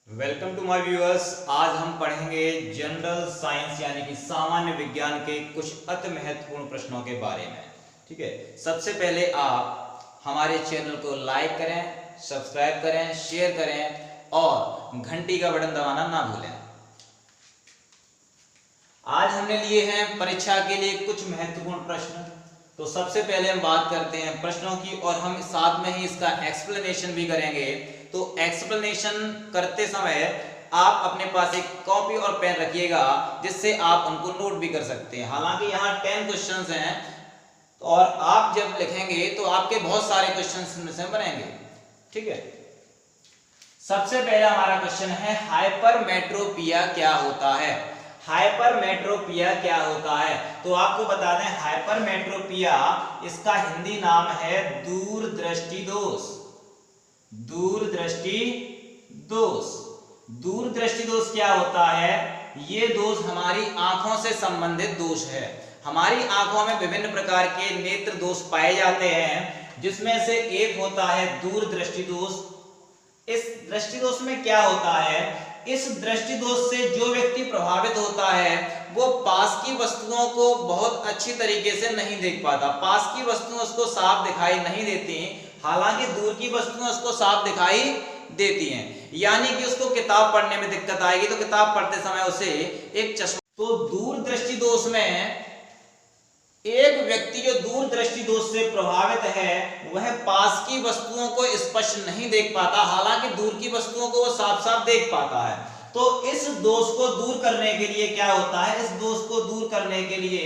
Welcome to my viewers. आज हम पढ़ेंगे जनरल साइंस यानी कि सामान्य विज्ञान के कुछ अति महत्वपूर्ण प्रश्नों के बारे में। ठीक है, सबसे पहले आप हमारे चैनल को लाइक करें, सब्सक्राइब करें, शेयर करें और घंटी का बटन दबाना ना भूलें। आज हमने लिए हैं परीक्षा के लिए कुछ महत्वपूर्ण प्रश्न। तो सबसे पहले हम बात करते हैं प्रश्नों की और हम साथ में ही इसका एक्सप्लेनेशन भी करेंगे। तो एक्सप्लेनेशन करते समय आप अपने पास एक कॉपी और पेन रखिएगा जिससे आप उनको नोट भी कर सकते हैं। हालांकि यहाँ 10 क्वेश्चंस हैं और आप जब लिखेंगे तो आपके बहुत सारे क्वेश्चंस में से बनेंगे। ठीक है, सबसे पहला हमारा क्वेश्चन है हाइपरमेट्रोपिया क्या होता है। हाइपरमेट्रोपिया क्या होता है तो आपको बता दें, हाइपरमेट्रोपिया इसका हिंदी नाम है दूरदृष्टि दोष। दूरदृष्टि दोष, दूरदृष्टि दोष क्या होता है? ये दोष हमारी आंखों से संबंधित दोष है। हमारी आंखों में विभिन्न प्रकार के नेत्र दोष पाए जाते हैं, जिसमें से एक होता है दूरदृष्टि दोष। इस दृष्टि दोष में क्या होता है? इस दृष्टि दोष से जो व्यक्ति प्रभावित होता है वो पास की वस्तुओं को बहुत अच्छी तरीके से नहीं देख पाता। पास की वस्तुएं उसको साफ दिखाई नहीं देती, हालांकि दूर की वस्तुएं उसको साफ दिखाई देती हैं। यानी कि उसको किताब पढ़ने में दिक्कत आएगी तो किताब पढ़ते समय उसे एक चश्मा। तो दूरदृष्टि दोष में एक व्यक्ति जो दूरदृष्टि दोष से प्रभावित है वह पास की वस्तुओं को स्पष्ट नहीं देख पाता, हालांकि दूर की वस्तुओं को वो साफ साफ देख पाता है। तो इस दोष को दूर करने के लिए क्या होता है? इस दोष को दूर करने के लिए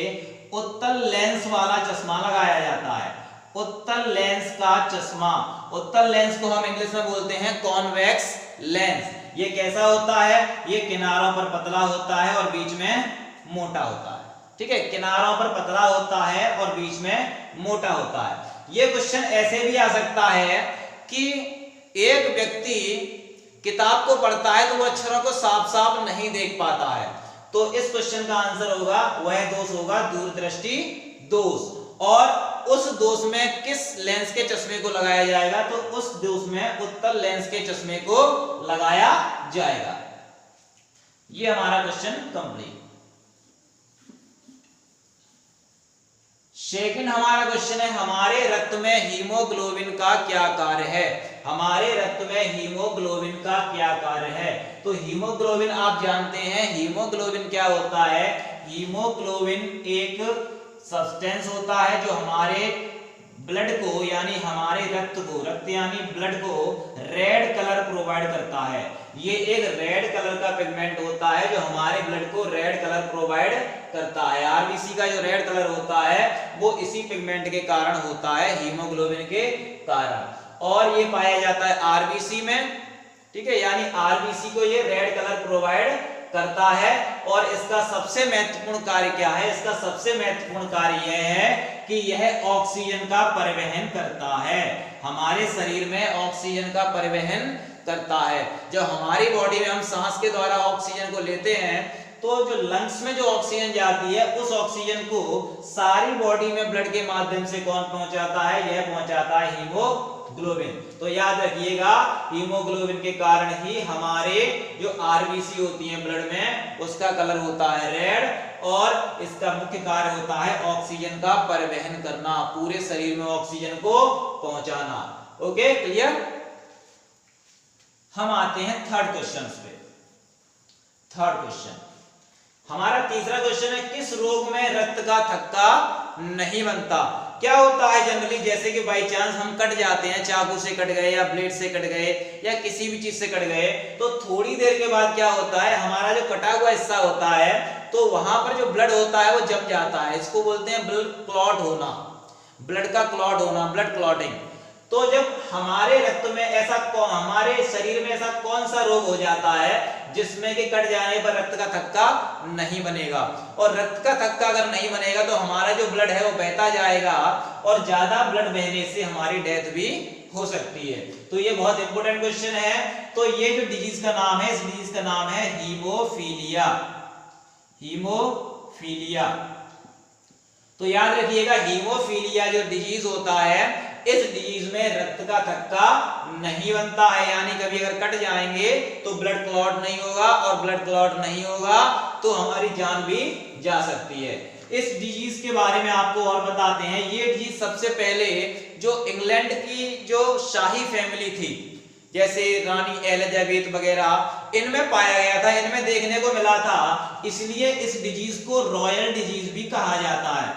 उत्तल लेंस वाला चश्मा लगाया जाता है। उत्तल लेंस का चश्मा, उत्तल लेंस को हम इंग्लिश में बोलते हैं कॉन्वेक्स लेंस। ये कैसा होता है? ये किनारों पर पतला होता है और बीच में मोटा होता है। ठीक है, किनारों पर पतला होता है और बीच में मोटा होता है। ये क्वेश्चन ऐसे भी आ सकता है कि एक व्यक्ति किताब को पढ़ता है तो वो अक्षरों को साफ साफ नहीं देख पाता है। तो इस क्वेश्चन का आंसर होगा, वह दोष होगा दूरदृष्टि दोष। और उस दोष में किस लेंस के चश्मे को लगाया जाएगा? तो उस दोष में उत्तल लेंस के चश्मे को लगाया जाएगा। ये हमारा क्वेश्चन कंप्लीट। सेकंड हमारा क्वेश्चन है, हमारे रक्त में हीमोग्लोबिन का क्या कार्य है? हमारे रक्त में हीमोग्लोबिन का क्या कार्य है? तो हीमोग्लोबिन आप जानते हैं, हीमोग्लोबिन क्या होता है? हीमोग्लोबिन एक सब्सटेंस होता है जो हमारे ब्लड को यानी हमारे रक्त को, रक्त यानी ब्लड को रेड कलर प्रोवाइड करता है। ये एक रेड कलर का पिगमेंट होता है जो हमारे ब्लड को रेड कलर प्रोवाइड करता है। आरबीसी का जो रेड कलर होता है वो इसी पिगमेंट के कारण होता है, हीमोग्लोबिन के कारण। और ये पाया जाता है आरबीसी में। ठीक है, यानी आरबीसी को ये रेड कलर प्रोवाइड करता है। और इसका सबसे महत्वपूर्ण कार्य क्या है? इसका सबसे महत्वपूर्ण कार्य यह है कि यह ऑक्सीजन का परिवहन करता है। हमारे शरीर में ऑक्सीजन का परिवहन करता है। जब हमारी बॉडी में हम सांस के द्वारा ऑक्सीजन को लेते हैं तो जो लंग्स में जो ऑक्सीजन जाती है उस ऑक्सीजन को सारी बॉडी में ब्लड के माध्यम से कौन पहुंचाता है? यह पहुंचाता है हीमोग्लोबिन। तो याद रखिएगा, हीमोग्लोबिन के कारण ही हमारे जो आरबीसी होती है ब्लड में उसका कलर होता है रेड और इसका मुख्य कार्य होता है ऑक्सीजन का परिवहन करना, पूरे शरीर में ऑक्सीजन को पहुंचाना। Okay, clear? हम आते हैं थर्ड क्वेश्चन पे। थर्ड क्वेश्चन हमारा तीसरा क्वेश्चन है, किस रोग में रक्त का थक्का नहीं बनता? क्या होता है जनरली, जैसे कि बाई चांस हम कट जाते हैं, चाकू से कट गए या ब्लेड से कट गए या किसी भी चीज से कट गए, तो थोड़ी देर के बाद क्या होता है, हमारा जो कटा हुआ हिस्सा होता है तो वहां पर जो ब्लड होता है वो जम जाता है। इसको बोलते हैं ब्लड क्लॉट होना, ब्लड का क्लॉट होना, ब्लड क्लॉटिंग। तो जब हमारे रक्त में ऐसा हमारे शरीर में ऐसा कौन सा रोग हो जाता है जिसमें कि कट जाने पर रक्त का थक्का नहीं बनेगा? और रक्त का थक्का अगर नहीं बनेगा तो हमारा जो ब्लड है वो बहता जाएगा और ज्यादा ब्लड बहने से हमारी डेथ भी हो सकती है। तो ये बहुत इंपॉर्टेंट क्वेश्चन है। तो ये जो डिजीज का नाम है, इस डिजीज का नाम है हीमोफीलिया। हीमोफीलिया। तो याद रखिएगा, हीमोफीलिया जो डिजीज होता है इस डिजीज में रक्त का थक्का नहीं बनता है, यानी कभी अगर कट जाएंगे तो ब्लड क्लॉट नहीं होगा, और ब्लड क्लॉट नहीं होगा तो हमारी जान भी जा सकती है। इस डिजीज के बारे में आपको और बताते हैं। ये डिजीज सबसे पहले जो इंग्लैंड की जो शाही फैमिली थी, जैसे रानी एलिजाबेथ वगैरह, इनमें पाया गया था, इनमें देखने को मिला था, इसलिए इस डिजीज को रॉयल डिजीज भी कहा जाता है।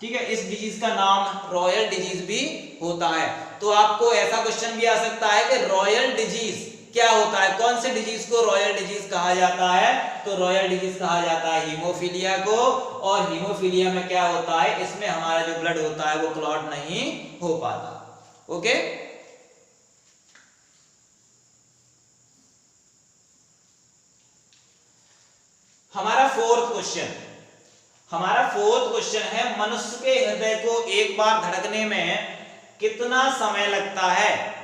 ठीक है, इस डिजीज का नाम रॉयल डिजीज भी होता है। तो आपको ऐसा क्वेश्चन भी आ सकता है कि रॉयल डिजीज क्या होता है, कौन से डिजीज को रॉयल डिजीज कहा जाता है? तो रॉयल डिजीज कहा जाता है हीमोफीलिया को। और हीमोफीलिया में क्या होता है, इसमें हमारा जो ब्लड होता है वो क्लॉट नहीं हो पाता। ओके, हमारा फोर्थ क्वेश्चन है, मनुष्य के हृदय को एक बार धड़कने में कितना समय लगता है?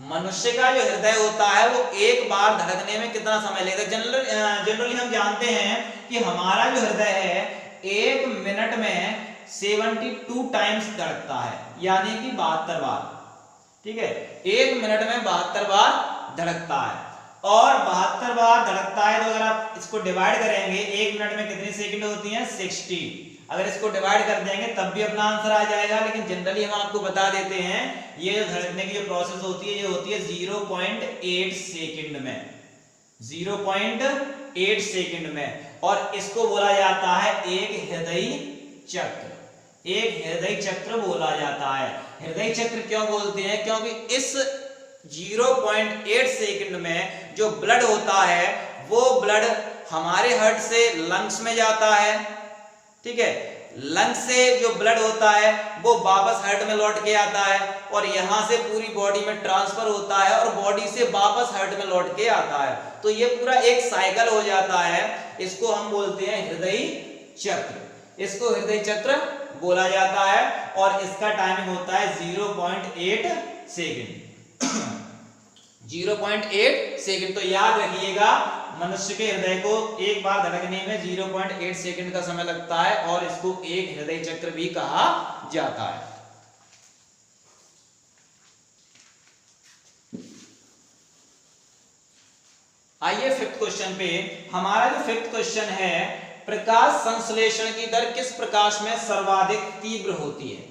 मनुष्य का जो हृदय होता है वो एक बार धड़कने में कितना समय लगता है? जनरली हम जानते हैं कि हमारा जो हृदय है 1 मिनट में 72 टाइम्स धड़कता है, यानी कि 72 बार। ठीक है, 1 मिनट में 72 बार धड़कता है। और 72 बार धड़कता है तो अगर आप इसको डिवाइड करेंगे, 1 मिनट में कितनी सेकंड होती हैं? 60। अगर इसको डिवाइड कर देंगे तब भी अपना आंसर आ जाएगा, लेकिन जनरली हम आपको बता देते हैं ये जो धड़कने की जो प्रोसेस होती है ये होती है 0.8 सेकंड में, 0.8 सेकंड में। और इसको बोला जाता है एक हृदय चक्र, एक हृदय चक्र बोला जाता है। हृदय चक्र क्यों बोलते हैं? क्योंकि इस 0.8 सेकंड में जो ब्लड होता है वो ब्लड हमारे हार्ट से लंग्स में जाता है। ठीक है, लंग्स से जो ब्लड होता है वो वापस हार्ट में लौट के आता है, और यहां से पूरी बॉडी में ट्रांसफर होता है, और बॉडी से वापस हार्ट में लौट के आता है। तो ये पूरा एक साइकिल हो जाता है, इसको हम बोलते हैं हृदय चक्र, इसको हृदय चक्र बोला जाता है। और इसका टाइमिंग होता है 0.8 सेकंड, 0.8 सेकंड। तो याद रखिएगा, मनुष्य के हृदय को एक बार धड़कने में 0.8 सेकंड का समय लगता है, और इसको एक हृदय चक्र भी कहा जाता है। आइए फिफ्थ क्वेश्चन पे। हमारा जो फिफ्थ क्वेश्चन है, प्रकाश संश्लेषण की दर किस प्रकाश में सर्वाधिक तीव्र होती है?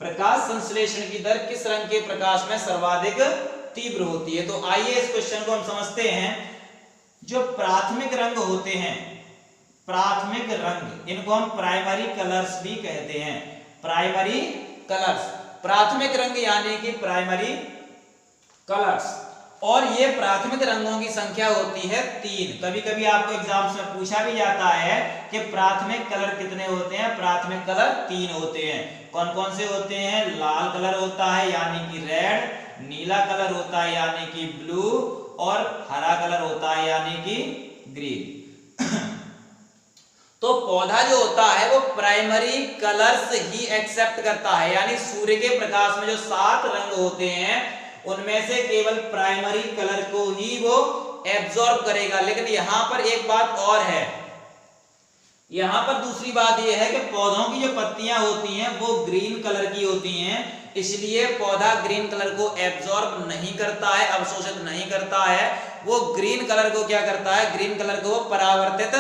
प्रकाश संश्लेषण की दर किस रंग के प्रकाश में सर्वाधिक तीव्र होती है? तो आइए इस क्वेश्चन को हम समझते हैं। जो प्राथमिक रंग होते हैं, प्राथमिक रंग, इनको हम प्राइमरी कलर्स भी कहते हैं, प्राइमरी कलर्स, प्राथमिक रंग यानी कि प्राइमरी कलर्स। और ये प्राथमिक रंगों की संख्या होती है 3। कभी कभी आपको एग्जाम्स में पूछा भी जाता है कि प्राथमिक कलर कितने होते हैं? प्राथमिक कलर 3 होते हैं। कौन कौन से होते हैं? लाल कलर होता है यानी कि रेड, नीला कलर होता है यानी कि ब्लू, और हरा कलर होता है यानी कि ग्रीन। तो पौधा जो होता है वो प्राइमरी कलर्स ही एक्सेप्ट करता है, यानी सूर्य के प्रकाश में जो 7 रंग होते हैं उनमें से केवल प्राइमरी कलर को ही वो एब्जॉर्ब करेगा। लेकिन यहां पर एक बात और है, यहां पर दूसरी बात यह है कि पौधों की जो पत्तियां होती हैं वो ग्रीन कलर की होती हैं, इसलिए पौधा ग्रीन कलर को एब्जॉर्ब नहीं करता है, अवशोषित नहीं करता है। वो ग्रीन कलर को क्या करता है? ग्रीन कलर को वो परावर्तित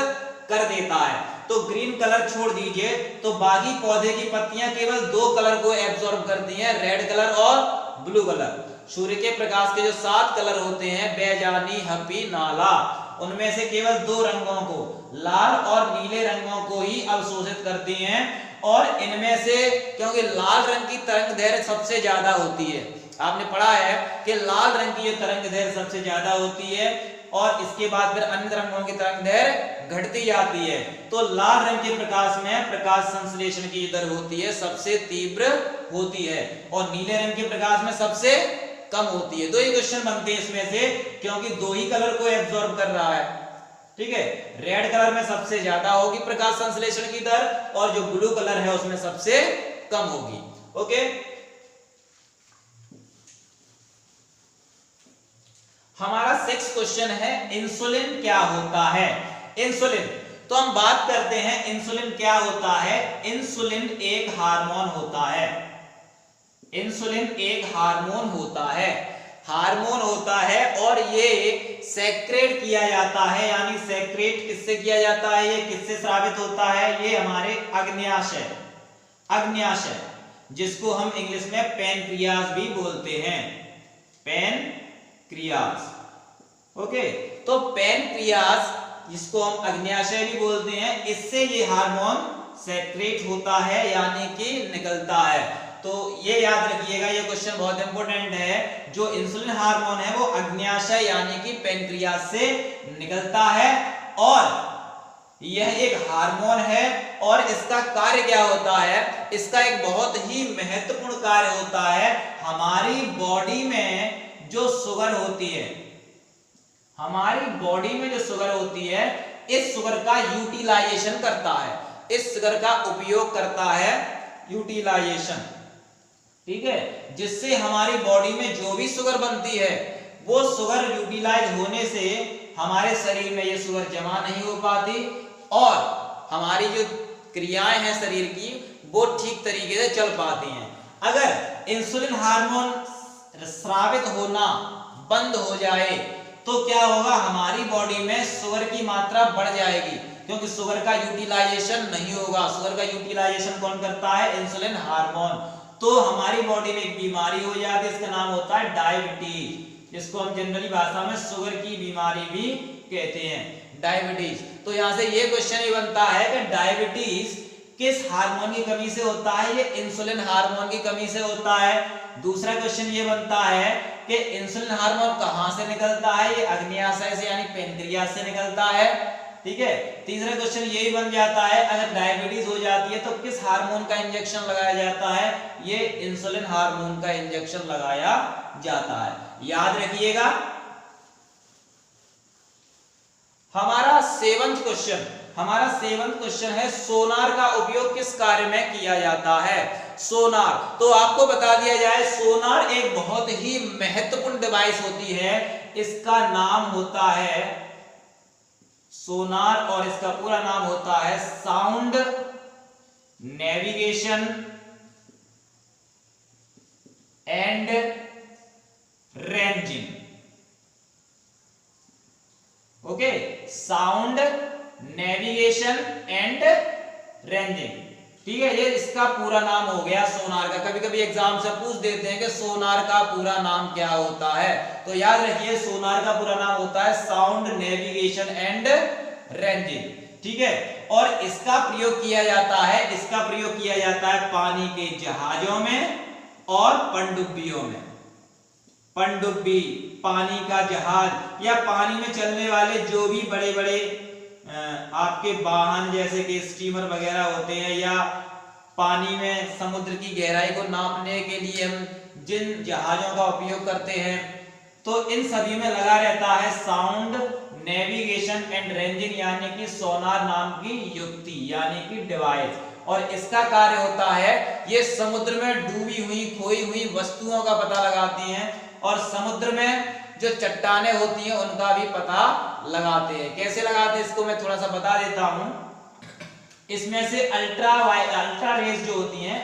कर देता है। तो ग्रीन कलर छोड़ दीजिए, तो बाकी पौधे की पत्तियां केवल 2 कलर को एब्जॉर्ब करती हैं, रेड कलर और ब्लू कलर। सूर्य के प्रकाश के जो 7 कलर होते हैं, बेजानी, हपी, नाला, उनमें से केवल 2 रंगों को, लाल और नीले रंगों को ही अवशोषित करती हैं। और इनमें से क्योंकि लाल रंग की तरंग दैर्घ्य सबसे ज्यादा होती है, आपने पढ़ा है कि लाल रंग की तरंग दैर्घ्य सबसे ज्यादा होती है, और इसके बाद फिर अन्य रंगों की तरंग दैर्घ्य घटती जाती है। तो लाल रंग के प्रकाश में प्रकाश संश्लेषण की दर होती है सबसे तीव्र होती है, और नीले रंग के प्रकाश में सबसे कम होती है। 2 ही क्वेश्चन बनते हैं इसमें से, क्योंकि 2 ही कलर को एब्जॉर्ब कर रहा है। ठीक है, रेड कलर में सबसे ज्यादा होगी प्रकाश संश्लेषण की दर, और जो ब्लू कलर है उसमें सबसे कम होगी। ओके, हमारा 6th क्वेश्चन है, इंसुलिन क्या होता है? इंसुलिन, तो हम बात करते हैं इंसुलिन क्या होता है। इंसुलिन एक हार्मोन होता है। इंसुलिन एक हार्मोन होता है, हार्मोन होता है और ये सेक्रेट किया जाता है, यानी सेक्रेट किससे किया जाता है, ये किससे स्रावित होता है, ये हमारे अग्न्याशय, अग्न्याशय जिसको हम इंग्लिश में पैनक्रियाज भी बोलते हैं, पैनक्रियाज। ओके, तो पैनक्रियाज जिसको हम अग्न्याशय भी बोलते हैं, इससे ये हार्मोन सेक्रेट होता है यानी कि निकलता है। तो ये याद रखिएगा, ये क्वेश्चन बहुत इंपॉर्टेंट है। जो इंसुलिन हार्मोन है वो अग्न्याशय यानी कि पैनक्रियाज से निकलता है और यह एक हार्मोन है और इसका कार्य क्या होता है, इसका एक बहुत ही महत्वपूर्ण कार्य होता है। हमारी बॉडी में जो शुगर होती है, हमारी बॉडी में जो शुगर होती है, इस शुगर का यूटिलाइजेशन करता है, इस शुगर का उपयोग करता है, यूटिलाइजेशन, ठीक है, जिससे हमारी बॉडी में जो भी शुगर बनती है वो शुगर यूटिलाइज होने से हमारे शरीर में ये शुगर जमा नहीं हो पाती और हमारी जो क्रियाएं हैं शरीर की वो ठीक तरीके से चल पाती हैं। अगर इंसुलिन हार्मोन स्रावित होना बंद हो जाए तो क्या होगा, हमारी बॉडी में शुगर की मात्रा बढ़ जाएगी क्योंकि शुगर का यूटिलाइजेशन नहीं होगा। शुगर का यूटिलाइजेशन कौन करता है, इंसुलिन हार्मोन। तो हमारी बॉडी में एक बीमारी हो जाती है, इसका नाम होता है डायबिटीज, जिसको हम जनरली भाषा में शुगर की बीमारी भी कहते हैं, डायबिटीज। तो यहां से ये क्वेश्चन ही बनता है कि डायबिटीज किस हार्मोन की कमी से होता है, ये इंसुलिन हार्मोन की कमी से होता है। दूसरा क्वेश्चन ये बनता है कि इंसुलिन हार्मोन कहां से निकलता है, ये अग्न्याशय से यानी पैनक्रियाज से निकलता है, ठीक है। तीसरा क्वेश्चन यही बन जाता है, अगर डायबिटीज हो जाती है तो किस हार्मोन का इंजेक्शन लगाया जाता है, ये इंसुलिन हार्मोन का इंजेक्शन लगाया जाता है। याद रखिएगा। हमारा सेवंथ क्वेश्चन है सोनार का उपयोग किस कार्य में किया जाता है। सोनार, तो आपको बता दिया जाए, सोनार एक बहुत ही महत्वपूर्ण डिवाइस होती है, इसका नाम होता है सोनार और इसका पूरा नाम होता है sound navigation and ranging. Okay, sound navigation and ranging, ठीक है, ये इसका पूरा नाम हो गया सोनार का। कभी कभी एग्जाम से पूछ देते हैं कि सोनार का पूरा नाम क्या होता है, तो याद रखिए सोनार का पूरा नाम होता है साउंड नेविगेशन एंड रेंजिंग, ठीक है। और इसका प्रयोग किया जाता है, पानी के जहाजों में और पनडुब्बियों में। पनडुब्बी, पानी का जहाज या पानी में चलने वाले जो भी बड़े बड़े आपके वाहन जैसे कि स्टीमर वगैरह होते हैं, या पानी में समुद्र की गहराई को नापने के लिए हम जिन जहाजों का उपयोग करते हैं, तो इन सभी में लगा रहता है साउंड नेविगेशन एंड रेंजिंग यानी कि सोनार नाम की युक्ति यानी कि डिवाइस। और इसका कार्य होता है, ये समुद्र में डूबी हुई खोई हुई वस्तुओं का पता लगाती हैं और समुद्र में जो चट्टानें होती हैं उनका भी पता लगाते हैं। कैसे लगाते हैं इसको मैं थोड़ा सा बता देता हूं। इसमें से अल्ट्रा रेज जो होती हैं,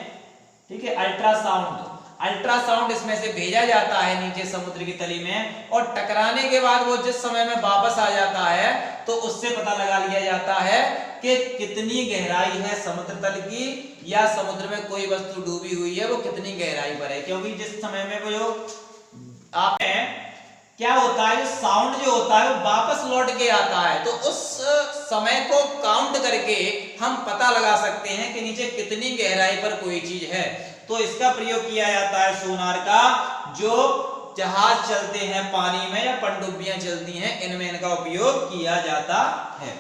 ठीक है, अल्ट्रासाउंड इसमें से भेजा जाता है नीचे समुद्र की तली में, और टकराने के बाद वो जिस समय में वापस आ जाता है तो उससे पता लगा लिया जाता है कि कितनी गहराई है समुद्र तल की, या समुद्र में कोई वस्तु डूबी हुई है वो कितनी गहराई पर है। क्योंकि जिस समय में वो जो आप क्या होता है, जो साउंड जो होता है वो वापस लौट के आता है, तो उस समय को काउंट करके हम पता लगा सकते हैं कि नीचे कितनी गहराई पर कोई चीज है। तो इसका प्रयोग किया जाता है सोनार का, जो जहाज चलते हैं पानी में या पनडुब्बियां चलती हैं, इनमें इनका उपयोग किया जाता है।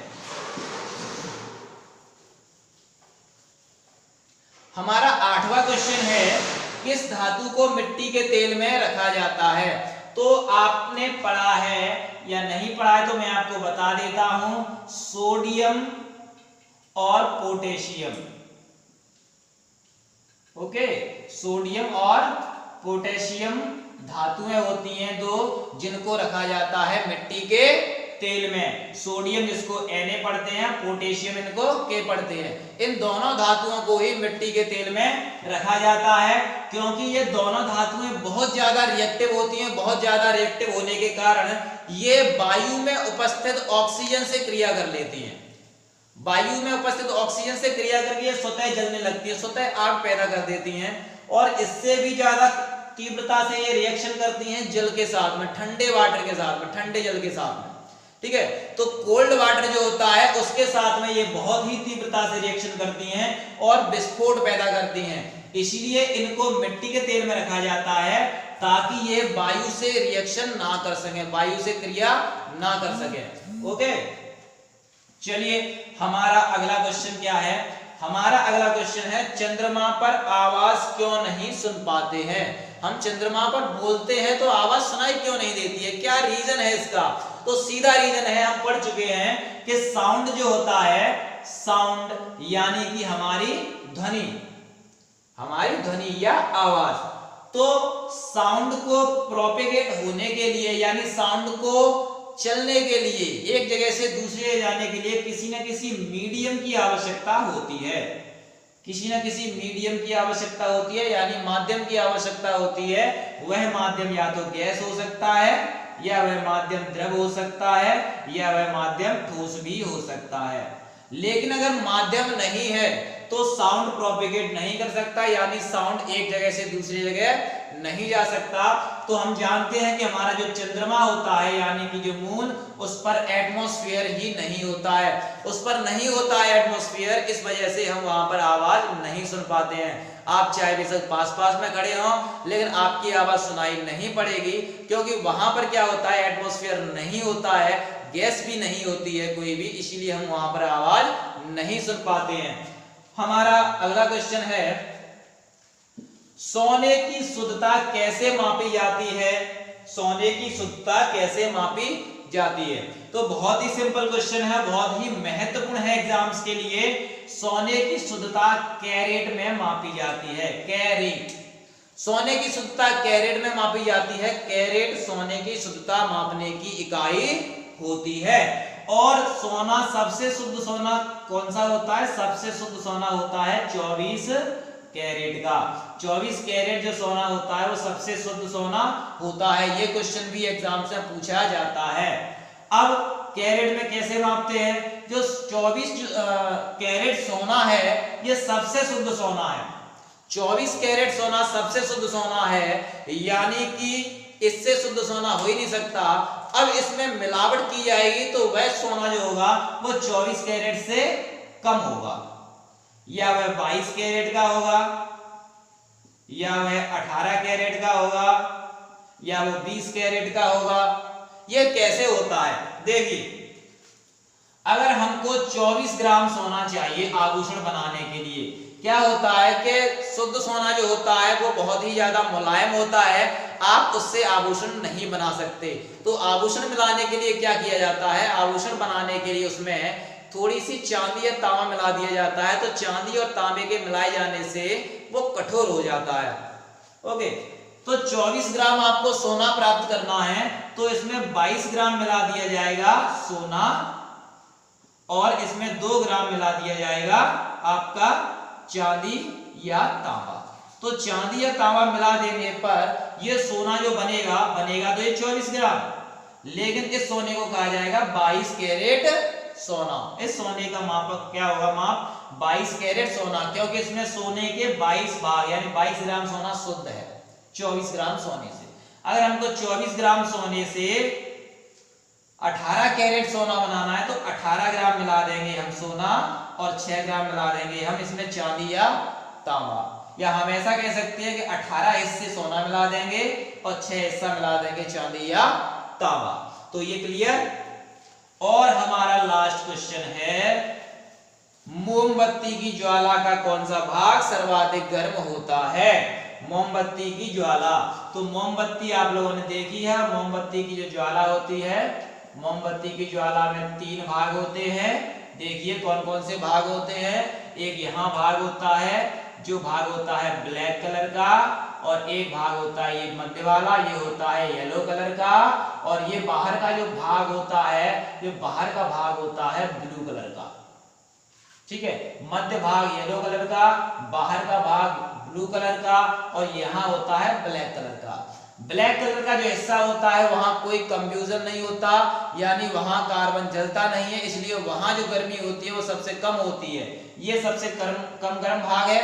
हमारा 8वां क्वेश्चन है, किस धातु को मिट्टी के तेल में रखा जाता है। तो आपने पढ़ा है या नहीं पढ़ा है तो मैं आपको बता देता हूं, सोडियम और पोटेशियम। ओके, सोडियम और पोटेशियम धातुएं होती हैं दो, जिनको रखा जाता है मिट्टी के तेल में सोडियम जिसको Na पढ़ते हैं, पोटेशियम इनको K पढ़ते हैं, इन दोनों धातुओं को ही मिट्टी के तेल में रखा जाता है, क्योंकि ये दोनों धातुएं बहुत ज्यादा रिएक्टिव होती हैं। बहुत ज्यादा रिएक्टिव होने के कारण ये वायु में उपस्थित ऑक्सीजन से क्रिया कर लेती हैं। वायु में उपस्थित ऑक्सीजन से क्रिया करके ये स्वतः जलने लगती है, स्वतः आग पैदा कर देती हैं, और इससे भी ज्यादा तीव्रता से ये रिएक्शन करती हैं जल के साथ में, ठंडे वाटर के साथ में, ठंडे जल के साथ में। ठीक है, तो कोल्ड वाटर जो होता है उसके साथ में ये बहुत ही तीव्रता से रिएक्शन करती हैं और विस्फोट पैदा करती हैं। इसलिए इनको मिट्टी के तेल में रखा जाता है ताकि ये वायु से रिएक्शन ना कर सके, वायु से क्रिया ना कर सके। ओके, चलिए हमारा अगला क्वेश्चन क्या है? हमारा अगला क्वेश्चन है चंद्रमा पर आवाज क्यों नहीं सुन पाते हैं? हम चंद्रमा पर बोलते हैं तो आवाज सुनाई क्यों नहीं देती है? क्या रीजन है इसका? तो सीधा रीजन है, हम पढ़ चुके हैं कि साउंड जो होता है, साउंड यानी कि हमारी ध्वनि या आवाज, तो साउंड को प्रोपेगेट होने के लिए यानी साउंड को चलने के लिए, एक जगह से दूसरी जगह जाने के लिए किसी न किसी मीडियम की आवश्यकता होती है, किसी न किसी मीडियम की आवश्यकता होती है, यानी माध्यम की आवश्यकता होती है। वह माध्यम या तो गैस हो सकता है, या वह माध्यम द्रव हो सकता है, या वह माध्यम ठोस भी हो सकता है। लेकिन अगर माध्यम नहीं है तो साउंड प्रोपेगेट नहीं कर सकता, यानी साउंड एक जगह से दूसरी जगह नहीं जा सकता। तो हम जानते हैं कि हमारा जो चंद्रमा होता है यानी कि जो मून, उस पर एटमॉस्फेयर ही नहीं होता है, उस पर नहीं होता है एटमॉस्फेयर, इस वजह से हम वहां पर आवाज नहीं सुन पाते हैं। आप चाहे बेशक पास पास में खड़े हों लेकिन आपकी आवाज सुनाई नहीं पड़ेगी, क्योंकि वहां पर क्या होता है, एटमॉस्फेयर नहीं होता है, गैस भी नहीं होती है कोई भी, इसीलिए हम वहां पर आवाज नहीं सुन पाते हैं। हमारा अगला क्वेश्चन है सोने की शुद्धता कैसे मापी जाती है? सोने की शुद्धता कैसे मापी जाती है? तो बहुत ही सिंपल क्वेश्चन है, बहुत ही महत्वपूर्ण है एग्जाम्स के लिए। सोने की शुद्धता कैरेट में मापी जाती है, कैरेट। सोने की शुद्धता कैरेट में मापी जाती है। कैरेट सोने की शुद्धता मापने की इकाई होती है। और सोना, सबसे शुद्ध सोना कौन सा होता है? सबसे शुद्ध सोना होता है 24 कैरेट का। 24 कैरेट जो सोना होता है वो सबसे शुद्ध सोना होता है। ये क्वेश्चन भी एग्जाम से पूछा जाता है। अब कैरेट में कैसे मापते हैं? जो 24 कैरेट सोना है ये सबसे शुद्ध सोना है। 24 कैरेट सोना सबसे शुद्ध सोना है, यानी कि इससे शुद्ध सोना हो ही नहीं सकता। अब इसमें मिलावट की जाएगी तो वह सोना जो होगा वो 24 कैरेट से कम होगा, या वह 22 कैरेट का होगा, या वह 18 कैरेट का होगा, या वो 20 कैरेट का होगा। यह कैसे होता है? देखिए, अगर हमको 24 ग्राम सोना चाहिए आभूषण बनाने के लिए, क्या होता है कि शुद्ध सोना जो होता है वो बहुत ही ज्यादा मुलायम होता है, आप उससे आभूषण नहीं बना सकते। तो आभूषण बनाने के लिए क्या किया जाता है? आभूषण बनाने के लिए उसमें थोड़ी सी चांदी या तांबा मिला दिया जाता है, तो चांदी और तांबे के मिलाए जाने से वो कठोर हो जाता है। ओके, तो 24 ग्राम आपको सोना प्राप्त करना है तो इसमें 22 ग्राम मिला दिया जाएगा सोना, और इसमें 2 ग्राम मिला दिया जाएगा आपका चांदी या तांबा। तो चांदी या तांबा मिला देने पर यह सोना जो बनेगा तो ये 24 ग्राम, लेकिन इस सोने को कहा जाएगा 22 कैरेट सोना। इस सोने का मापक क्या होगा? माप 22 कैरेट सोना, क्योंकि इसमें सोने के 22 भाग यानी 22 ग्राम सोना शुद्ध है 24 ग्राम सोने से। अगर हमको 24 ग्राम सोने से 18 कैरेट सोना बनाना है तो 18 ग्राम मिला देंगे हम सोना, और 6 ग्राम मिला देंगे हम इसमें चांदी या तांबा। या हम ऐसा कह सकते हैं कि 18 हिस्से सोना मिला देंगे और 6 हिस्सा मिला देंगे चांदी या तांबा। तो ये क्लियर। और हमारा लास्ट क्वेश्चन है मोमबत्ती की ज्वाला का कौन सा भाग सर्वाधिक गर्म होता है? मोमबत्ती की ज्वाला, तो मोमबत्ती आप लोगों ने देखी है। मोमबत्ती की जो ज्वाला होती है, मोमबत्ती की ज्वाला में 3 भाग होते हैं। देखिए कौन कौन से भाग होते हैं। एक यहाँ भाग होता है, जो भाग होता है ब्लैक कलर का, और एक भाग होता है ये मध्य वाला, ये होता है येलो कलर का, और ये बाहर का जो भाग होता है, ये बाहर का भाग होता है ब्लू कलर का। ठीक है, मध्य भाग येलो कलर का, बाहर का भाग ब्लू कलर का, और यहाँ होता है ब्लैक कलर का। ब्लैक कलर का जो हिस्सा होता है वहां कोई कंफ्यूजन नहीं होता, यानी वहां कार्बन जलता नहीं है, इसलिए वहां जो गर्मी होती है वो सबसे कम होती है। ये सबसे कम गर्म भाग है।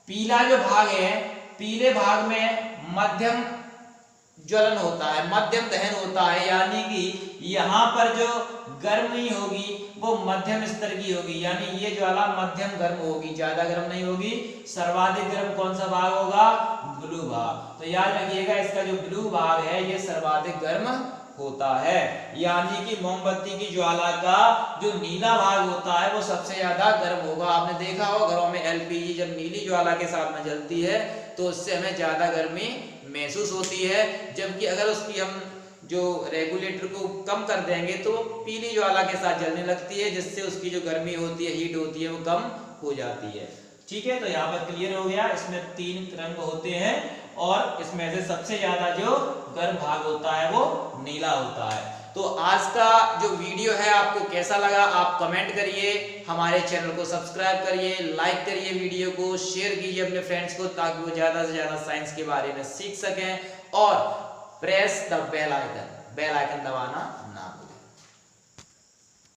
पीला जो भाग है, पीले भाग में मध्यम ज्वलन होता है, मध्यम दहन होता है, यानी कि यहाँ पर जो गर्मी होगी वो मध्यम स्तर की होगी, यानी ये ज्वाला मध्यम गर्म होगी, ज्यादा गर्म नहीं होगी। सर्वाधिक गर्म कौन सा भाग होगा? ब्लू भाग। तो याद रखिएगा इसका जो ब्लू भाग है ये सर्वाधिक गर्म होता है, यानी कि मोमबत्ती की ज्वाला का जो नीला भाग होता है वो सबसे ज्यादा गर्म होगा। आपने देखा होगा घरों में एलपीजी जब नीली ज्वाला के साथ में जलती है तो उससे हमें ज्यादा गर्मी महसूस होती है, जबकि अगर उसकी हम जो रेगुलेटर को कम कर देंगे तो पीली ज्वाला के साथ जलने लगती है, जिससे उसकी जो गर्मी होती है, हीट होती है, वो कम हो जाती है। ठीक है, तो यहाँ पर क्लियर हो गया। इसमें 3 रंग होते हैं और इसमें से सबसे ज्यादा जो गर्म भाग होता है वो नीला होता है। तो आज का जो वीडियो है आपको कैसा लगा आप कमेंट करिए, हमारे चैनल को सब्सक्राइब करिए, लाइक करिए, वीडियो को शेयर कीजिए अपने फ्रेंड्स को, ताकि वो ज्यादा से ज्यादा साइंस के बारे में सीख सकें। और प्रेस द बेल आइकन दबाना ना भूलें।